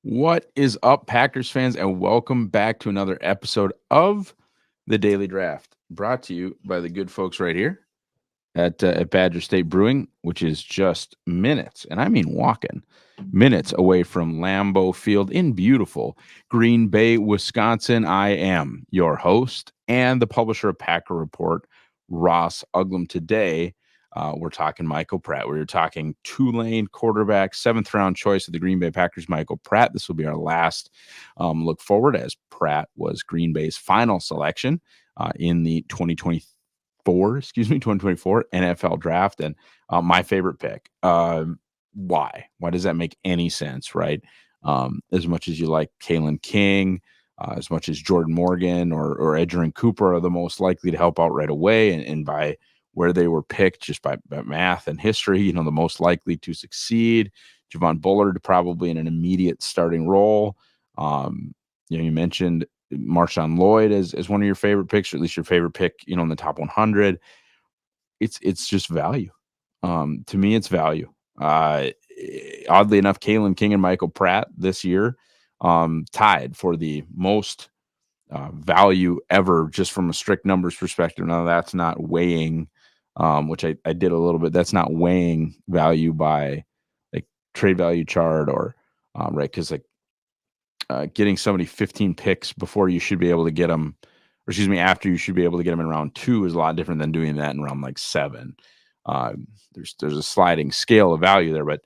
What is up, Packers fans, and welcome back to another episode of the Daily Draft, brought to you by the good folks right here at Badger State Brewing, which is just minutes, and I mean walking, minutes away from Lambeau Field in beautiful Green Bay, Wisconsin. I am your host and the publisher of Packer Report, Ross Uglum. Today, we're talking Michael Pratt. We're talking Tulane quarterback, seventh round choice of the Green Bay Packers, Michael Pratt. This will be our last look forward, as Pratt was Green Bay's final selection in the 2024 NFL draft. And my favorite pick. Why does that make any sense, right? As much as you like Kalen King, as much as Jordan Morgan or Edgerrin Cooper are the most likely to help out right away, and by where they were picked, just by math and history, the most likely to succeed. Javon Bullard probably in an immediate starting role. You mentioned Marshawn Lloyd as one of your favorite picks, or at least your favorite pick, in the top 100. It's just value. To me, it's value. Oddly enough, Kalen King and Michael Pratt this year tied for the most value ever, just from a strict numbers perspective. Now, that's not weighing, which I did a little bit. That's not weighing value by like trade value chart or right, because getting somebody 15 picks before you should be able to get them, or excuse me, after you should be able to get them in round 2 is a lot different than doing that in round like 7. There's a sliding scale of value there, but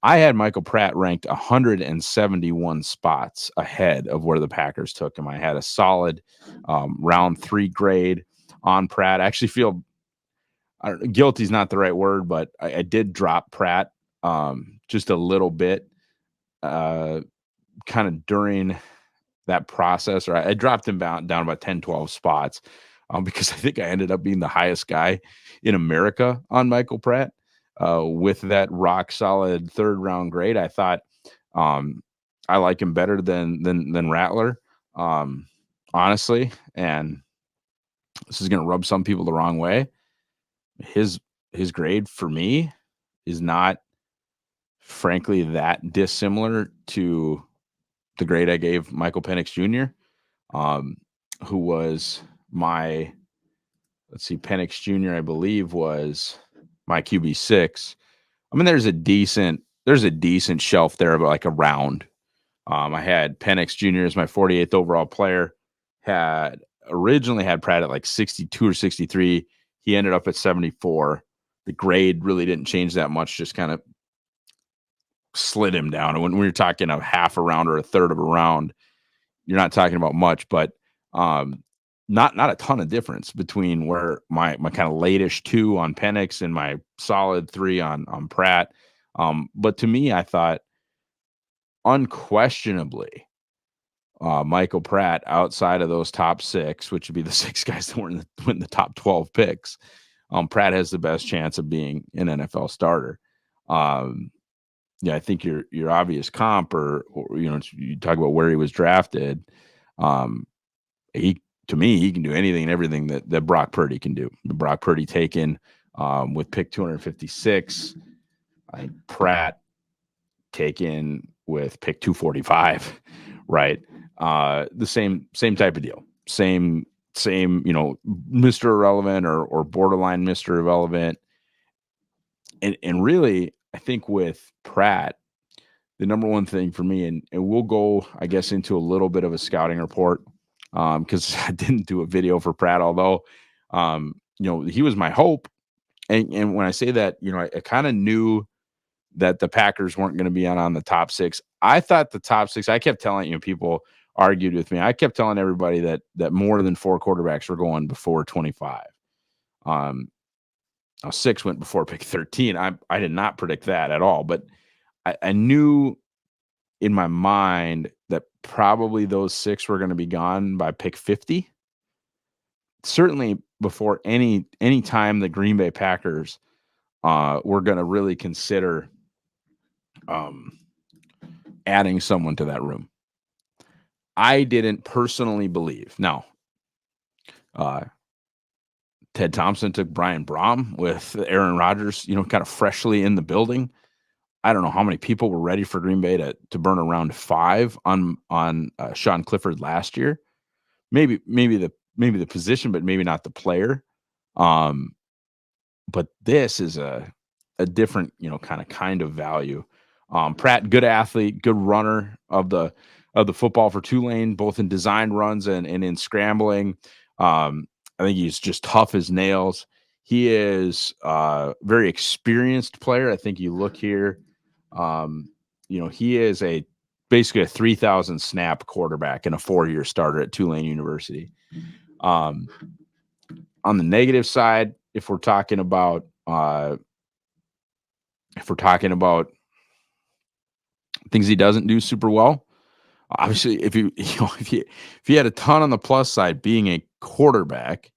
I had Michael Pratt ranked 171 spots ahead of where the Packers took him. I had a solid round 3 grade on Pratt. I actually feel guilty is not the right word, but I did drop Pratt just a little bit kind of during that process, or I dropped him down about 10, 12 spots because I think I ended up being the highest guy in America on Michael Pratt with that rock solid third round grade. I thought I like him better than Rattler, honestly. And this is going to rub some people the wrong way. His grade for me is not, frankly, that dissimilar to the grade I gave Michael Penix Jr., who was my, Penix Jr., I believe, was my QB6. I mean, there's a decent shelf there, but like a round. I had Penix Jr. as my 48th overall player. Originally had Pratt at like 62 or 63. He ended up at 74. The grade really didn't change that much, just kind of slid him down. And when we were talking a half a round or a third of a round, you're not talking about much, but not a ton of difference between where my kind of late-ish 2 on Penix and my solid 3 on Pratt. But to me, I thought unquestionably Michael Pratt, outside of those top 6, which would be the 6 guys that were in the top 12 picks, Pratt has the best chance of being an NFL starter. I think your obvious comp, or you talk about where he was drafted. To me, he can do anything and everything that Brock Purdy can do. Brock Purdy taken with pick 256. I think Pratt taken with pick 245, right? The same type of deal. Same, Mr. Irrelevant or borderline Mr. Irrelevant. And really, I think with Pratt, the number one thing for me, and we'll go, I guess, into a little bit of a scouting report, because I didn't do a video for Pratt, although, he was my hope. And when I say that, I kind of knew that the Packers weren't going to be on the top 6. I thought the top 6, I kept telling, people argued with me. I kept telling everybody that more than 4 quarterbacks were going before 25. 6 went before pick 13. I did not predict that at all, but I knew in my mind that probably those 6 were going to be gone by pick 50. Certainly before any time the Green Bay Packers were going to really consider adding someone to that room. I didn't personally believe. Now, Ted Thompson took Brian Braum with Aaron Rodgers, kind of freshly in the building. I don't know how many people were ready for Green Bay to burn around 5 on Sean Clifford last year. Maybe the position, but maybe not the player. Um, but this is a different, kind of value. Pratt, good athlete, good runner of the football for Tulane, both in design runs and in scrambling. I think he's just tough as nails. He is a very experienced player. I think you look here, he is basically a 3,000 snap quarterback and a 4-year starter at Tulane University. Um, on the negative side, if we're talking about things he doesn't do super well, obviously, if you if he had a ton on the plus side, being a quarterback,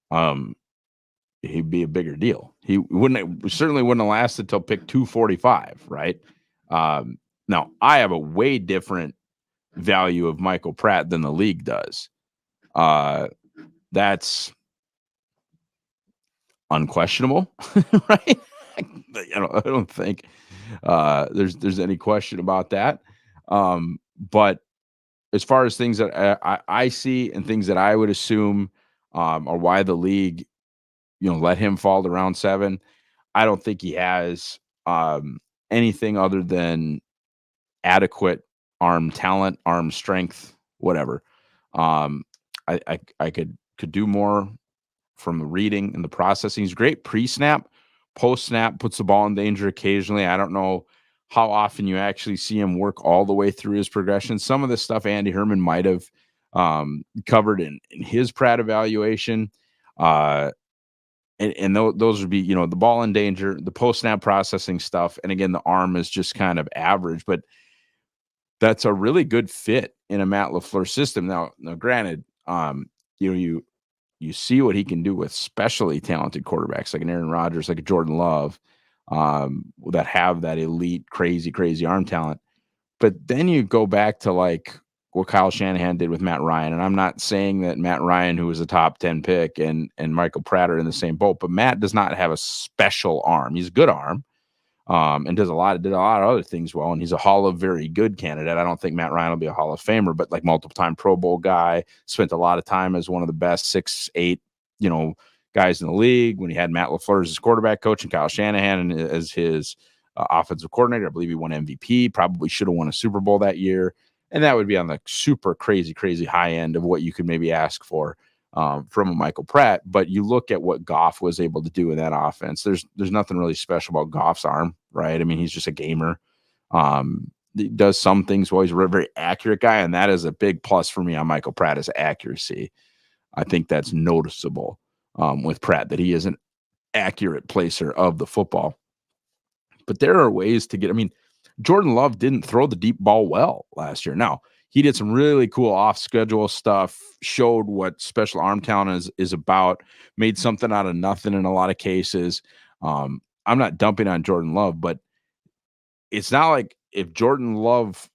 um, he'd be a bigger deal. He certainly wouldn't have lasted till pick 245, right? Now I have a way different value of Michael Pratt than the league does. That's unquestionable, right? I don't think there's any question about that. But as far as things that I see and things that I would assume are why the league, let him fall to round 7, I don't think he has anything other than adequate arm talent, arm strength, whatever. Um, I could do more from the reading and the processing. He's great pre-snap, post-snap, puts the ball in danger occasionally. I don't know how often you actually see him work all the way through his progression. Some of the stuff Andy Herman might have covered in his Pratt evaluation. And those would be, the ball in danger, the post-snap processing stuff. And again, the arm is just kind of average, but that's a really good fit in a Matt LaFleur system. Now granted, you see what he can do with specially talented quarterbacks like an Aaron Rodgers, like a Jordan Love, that have that elite, crazy, crazy arm talent. But then you go back to like what Kyle Shanahan did with Matt Ryan. And I'm not saying that Matt Ryan, who was a top 10 pick, and Michael Pratt are in the same boat, but Matt does not have a special arm. He's a good arm. And did a lot of other things well, and he's a Hall of Very Good candidate. I don't think Matt Ryan will be a Hall of Famer, but like multiple-time Pro Bowl guy, spent a lot of time as one of the best 6'8", guys in the league. When he had Matt LaFleur as his quarterback coach and Kyle Shanahan as his offensive coordinator, I believe he won MVP. Probably should have won a Super Bowl that year, and that would be on the super crazy, crazy high end of what you could maybe ask for from a Michael Pratt. But you look at what Goff was able to do in that offense. There's nothing really special about Goff's arm, right? I mean, he's just a gamer. He does some things well. He's a very accurate guy, and that is a big plus for me on Michael Pratt is accuracy. I think that's noticeable with Pratt, that he is an accurate placer of the football. But there are ways to Jordan Love didn't throw the deep ball well last year. Now, he did some really cool off-schedule stuff, showed what special arm talent is about, made something out of nothing in a lot of cases. I'm not dumping on Jordan Love, but it's not like if Jordan Love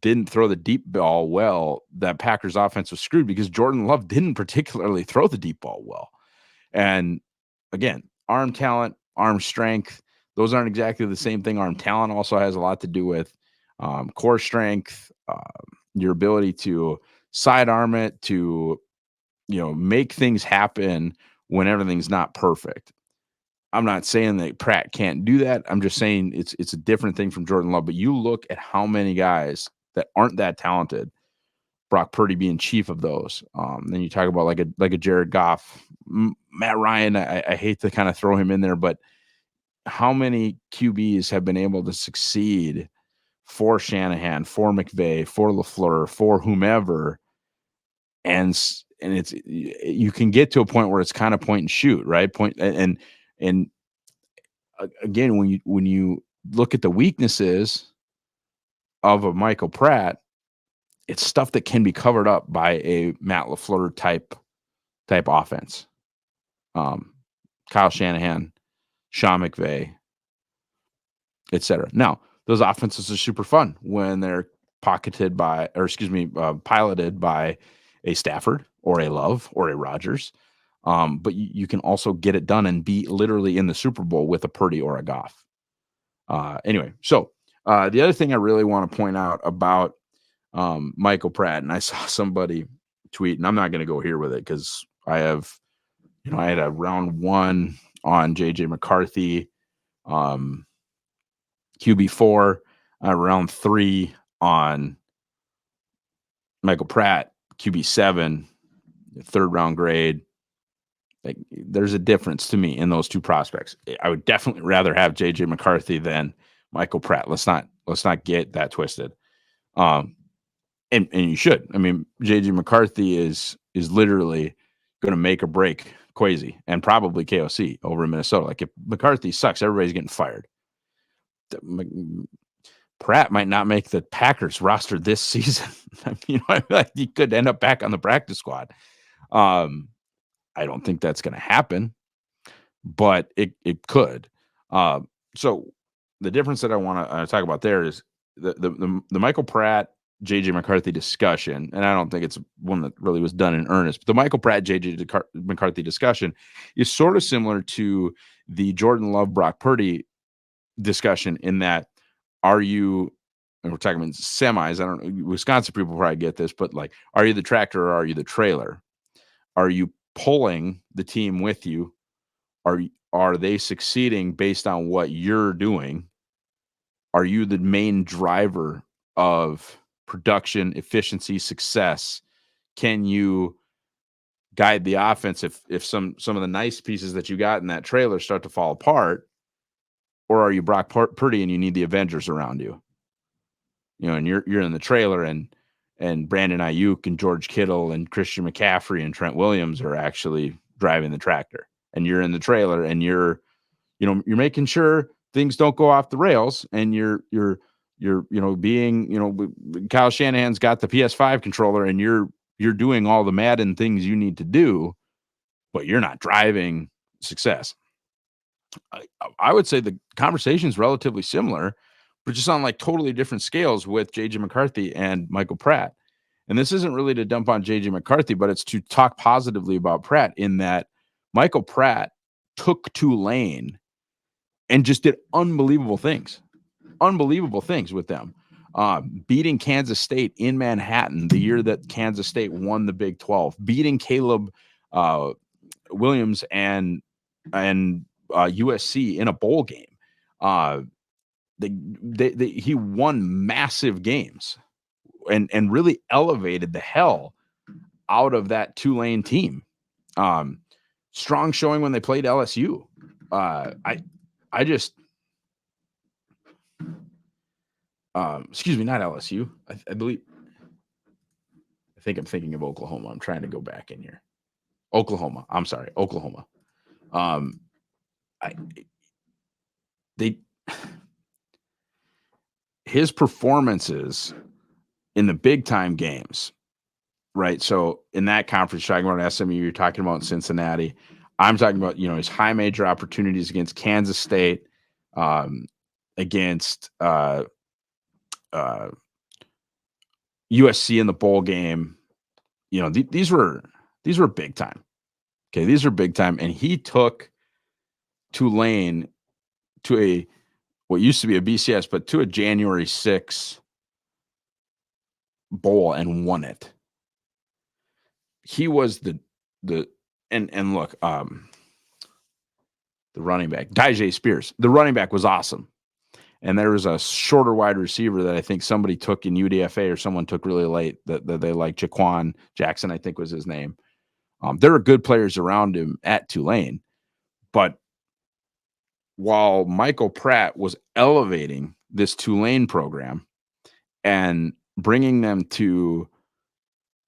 didn't throw the deep ball well, that Packers offense was screwed, because Jordan Love didn't particularly throw the deep ball well. And again, arm talent, arm strength, those aren't exactly the same thing. Arm talent also has a lot to do with core strength, your ability to sidearm it, to make things happen when everything's not perfect. I'm not saying that Pratt can't do that. I'm just saying it's a different thing from Jordan Love. But you look at how many guys that aren't that talented, Brock Purdy being chief of those. Then you talk about like a Jared Goff, Matt Ryan. I hate to kind of throw him in there, but how many QBs have been able to succeed for Shanahan, for McVay, for LaFleur, for whomever, and it's, you can get to a point where it's kind of point and shoot, right? And again, when you look at the weaknesses of a Michael Pratt, it's stuff that can be covered up by a Matt LaFleur type offense. Kyle Shanahan, Sean McVay, etc. Now, those offenses are super fun when they're piloted by a Stafford or a Love or a Rodgers. But you can also get it done and be literally in the Super Bowl with a Purdy or a Goff. Anyway, so the other thing I really want to point out about Michael Pratt, and I saw somebody tweet, and I'm not going to go here with it because I have, I had a round 1 on JJ McCarthy, QB4, round 3 on Michael Pratt, QB7, third round grade. Like, there's a difference to me in those two prospects. I would definitely rather have JJ McCarthy than Michael Pratt. Let's not get that twisted. And you should. I mean, JJ McCarthy is literally going to make or break Kwesi and probably KOC over in Minnesota. Like, if McCarthy sucks, everybody's getting fired. Pratt might not make the Packers roster this season. Like, he could end up back on the practice squad. I don't think that's going to happen, but it could. So the difference that I want to talk about there is the Michael Pratt, JJ McCarthy discussion, and I don't think it's one that really was done in earnest, but the Michael Pratt, JJ McCarthy discussion is sort of similar to the Jordan Love, Brock Purdy discussion in that, are you, and we're talking about semis, I don't know, Wisconsin people probably get this, but like, are you the tractor or are you the trailer? Are you pulling the team with you? Are they succeeding based on what you're doing? Are you the main driver of production, efficiency, success? Can you guide the offense if some of the nice pieces that you got in that trailer start to fall apart? Or are you Brock Purdy and you need the Avengers around you? And you're in the trailer, and Brandon Ayuk and George Kittle and Christian McCaffrey and Trent Williams are actually driving the tractor, and you're in the trailer, and you're making sure things don't go off the rails, and you're being, Kyle Shanahan's got the PS5 controller, and you're doing all the Madden things you need to do, but you're not driving success. I would say the conversation is relatively similar, but just on like totally different scales with JJ McCarthy and Michael Pratt. And this isn't really to dump on JJ McCarthy, but it's to talk positively about Pratt, in that Michael Pratt took Tulane and just did unbelievable things with them. Beating Kansas State in Manhattan the year that Kansas State won the Big 12, beating Caleb Williams and USC in a bowl game. He won massive games and really elevated the hell out of that Tulane team. Strong showing when they played LSU. Excuse me, not LSU. I believe. I think I'm thinking of Oklahoma. I'm trying to go back in here. Oklahoma. I'm sorry, Oklahoma. His performances in the big time games, right? So in that conference, you're talking about SMU, you're talking about Cincinnati. I'm talking about, his high major opportunities against Kansas State, against USC in the bowl game. These were big time. Okay, these are big time, and he took Tulane to what used to be a BCS, but to a January 6th bowl and won it. He was the look, the running back, Dijay Spears. The running back was awesome. And there was a shorter wide receiver that I think somebody took in UDFA, or someone took really late, that they like, Jaquan Jackson, I think was his name. There are good players around him at Tulane. But while Michael Pratt was elevating this Tulane program and bringing them to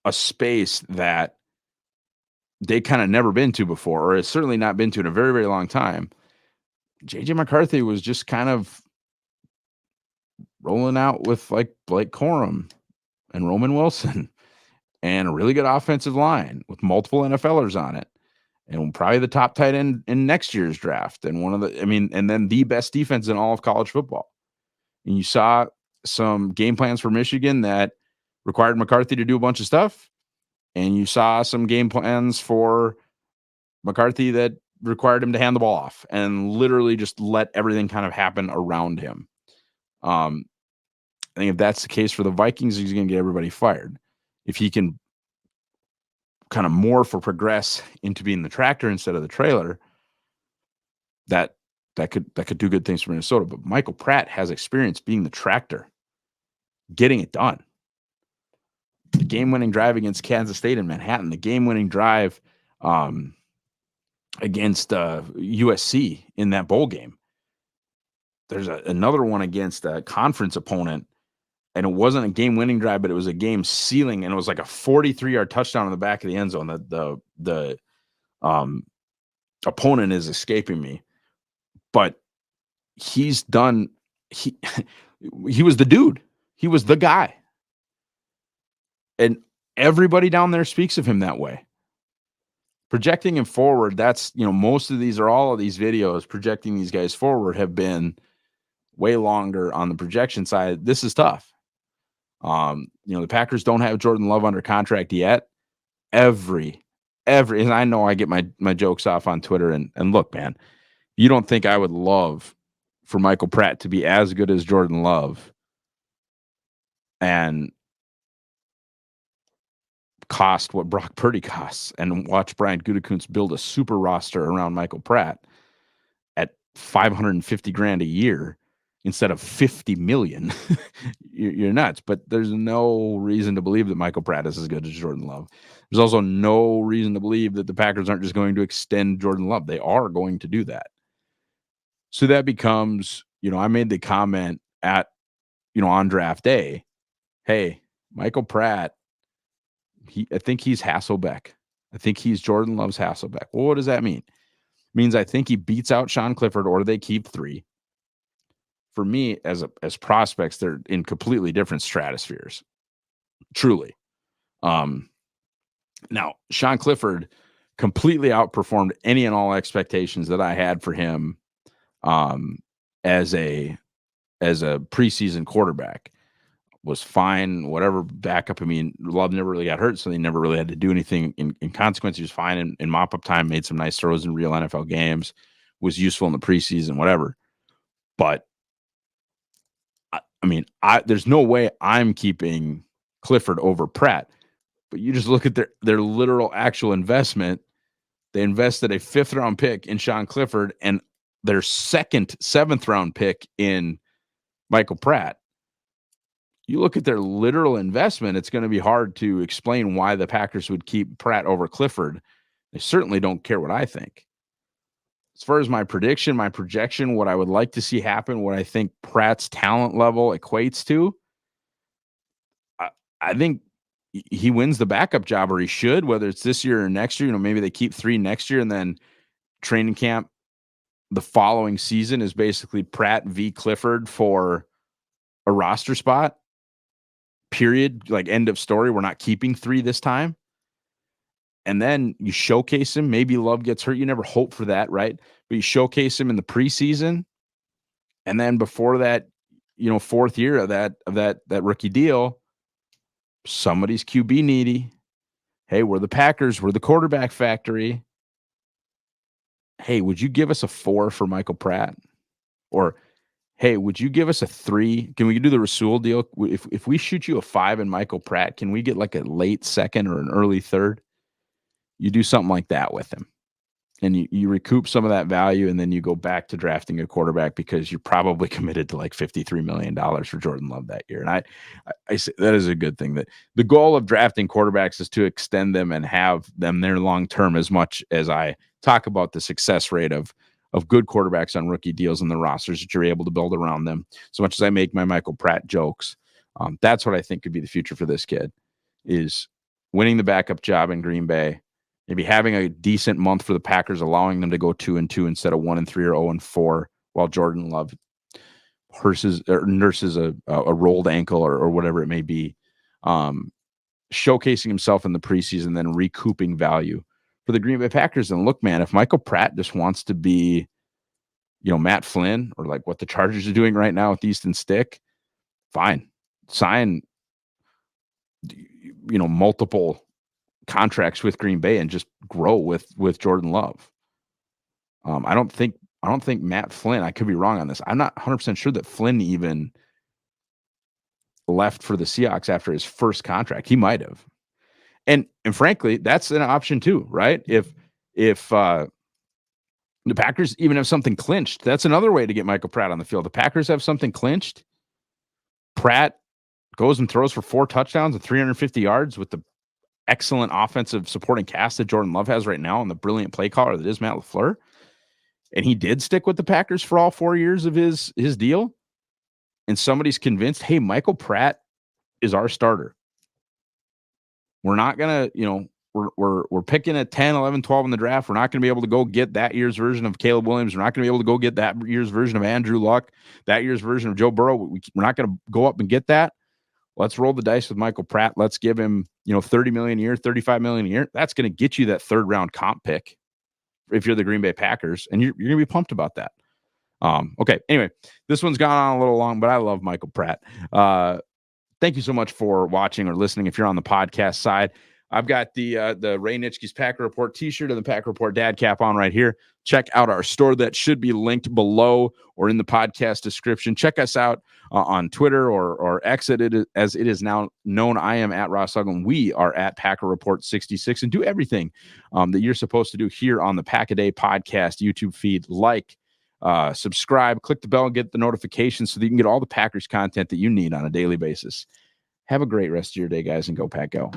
a space that they kind of never been to before, or has certainly not been to in a very, very long time, JJ McCarthy was just kind of rolling out with like Blake Corum and Roman Wilson and a really good offensive line with multiple NFLers on it, and probably the top tight end in next year's draft, and and then the best defense in all of college football. And you saw some game plans for Michigan that required McCarthy to do a bunch of stuff, and you saw some game plans for McCarthy that required him to hand the ball off and literally just let everything kind of happen around him. I think if that's the case for the Vikings, he's going to get everybody fired. If he can kind of morph or progress into being the tractor instead of the trailer, that could do good things for Minnesota. But Michael Pratt has experience being the tractor, getting it done. The game-winning drive against Kansas State in Manhattan, the game-winning drive against USC in that bowl game. There's another one against a conference opponent, and it wasn't a game-winning drive, but it was a game sealing, and it was like a 43-yard touchdown in the back of the end zone. The opponent is escaping me, but he's done. He was the dude. He was the guy, and everybody down there speaks of him that way. Projecting him forward, that's, most of these or all of these videos projecting these guys forward have been way longer on the projection side. This is tough. The Packers don't have Jordan Love under contract yet. Every, and I know I get my jokes off on Twitter, and look, man, you don't think I would love for Michael Pratt to be as good as Jordan Love and cost what Brock Purdy costs, and watch Brian Gutekunst build a super roster around Michael Pratt at $550,000 a year instead of $50 million. You're nuts. But there's no reason to believe that Michael Pratt is as good as Jordan Love. There's also no reason to believe that the Packers aren't just going to extend Jordan Love. They are going to do that. So that becomes, I made the comment at, on draft day, hey, Michael Pratt, I think he's Hasselbeck. I think he's Jordan Love's Hasselbeck. Well, what does that mean? It means I think he beats out Sean Clifford, or they keep 3. For me, as prospects, they're in completely different stratospheres. Truly. Now, Sean Clifford completely outperformed any and all expectations that I had for him as a preseason quarterback. Was fine, whatever backup. I mean, Love never really got hurt, so they never really had to do anything in consequence. He was fine in mop-up time, made some nice throws in real NFL games, was useful in the preseason, whatever. But, there's no way I'm keeping Clifford over Pratt. But you just look at their literal actual investment. They invested a 5th-round pick in Sean Clifford and their second 7th-round pick in Michael Pratt. You look at their literal investment, it's going to be hard to explain why the Packers would keep Pratt over Clifford. They certainly don't care what I think. As far as my prediction, my projection, what I would like to see happen, what I think Pratt's talent level equates to, I think he wins the backup job, or he should, whether it's this year or next year. Maybe they keep 3 next year, and then training camp the following season is basically Pratt v. Clifford for a roster spot. Period. Like, end of story. We're not keeping 3 this time. And then you showcase him. Maybe Love gets hurt. You never hope for that, right? But you showcase him in the preseason. And then before that, 4th year of that rookie deal, somebody's QB needy. Hey, we're the Packers. We're the quarterback factory. Hey, would you give us a 4 for Michael Pratt? Or, hey, would you give us a 3? Can we do the Rasul deal? If we shoot you a 5 in Michael Pratt, can we get like a late 2nd or an early 3rd? You do something like that with him. And you recoup some of that value, and then you go back to drafting a quarterback because you're probably committed to like $53 million for Jordan Love that year. And I say that is a good thing. That the goal of drafting quarterbacks is to extend them and have them there long term, as much as I talk about the success rate of good quarterbacks on rookie deals and the rosters that you're able to build around them. So much as I make my Michael Pratt jokes, that's what I think could be the future for this kid, is winning the backup job in Green Bay. Maybe having a decent month for the Packers, allowing them to go 2-2 instead of 1-3 or 0-4, while Jordan Love nurses a rolled ankle or whatever it may be. Showcasing himself in the preseason, then recouping value for the Green Bay Packers. And look, man, if Michael Pratt just wants to be, Matt Flynn, or like what the Chargers are doing right now with Easton Stick, fine. Sign, multiple contracts with Green Bay and just grow with Jordan Love. I don't think Matt Flynn, I could be wrong on this. I'm not 100% sure that Flynn even left for the Seahawks after his first contract. He might have. And frankly, that's an option too, right? If the Packers even have something clinched, that's another way to get Michael Pratt on the field. The Packers have something clinched. Pratt goes and throws for 4 touchdowns and 350 yards with the excellent offensive supporting cast that Jordan Love has right now and the brilliant play caller that is Matt LaFleur. And he did stick with the Packers for all 4 years of his deal. And somebody's convinced, hey, Michael Pratt is our starter. We're not going to, we're picking at 10, 11, 12 in the draft. We're not going to be able to go get that year's version of Caleb Williams. We're not going to be able to go get that year's version of Andrew Luck, that year's version of Joe Burrow. We're not going to go up and get that. Let's roll the dice with Michael Pratt. Let's give him, $30 million a year, $35 million a year. That's going to get you that 3rd round comp pick if you're the Green Bay Packers, and you're going to be pumped about that. Okay. Anyway, this one's gone on a little long, but I love Michael Pratt. Thank you so much for watching or listening. If you're on the podcast side, I've got the Ray Nitschke's Packer Report t-shirt and the Packer Report dad cap on right here. Check out our store that should be linked below or in the podcast description. Check us out on Twitter or X as it is now known. I am at Ross Uglin. We are at Packer Report 66, and do everything that you're supposed to do here on the Pack a Day podcast YouTube feed. Subscribe, click the bell, and get the notifications so that you can get all the Packers content that you need on a daily basis. Have a great rest of your day, guys, and go Pack Go.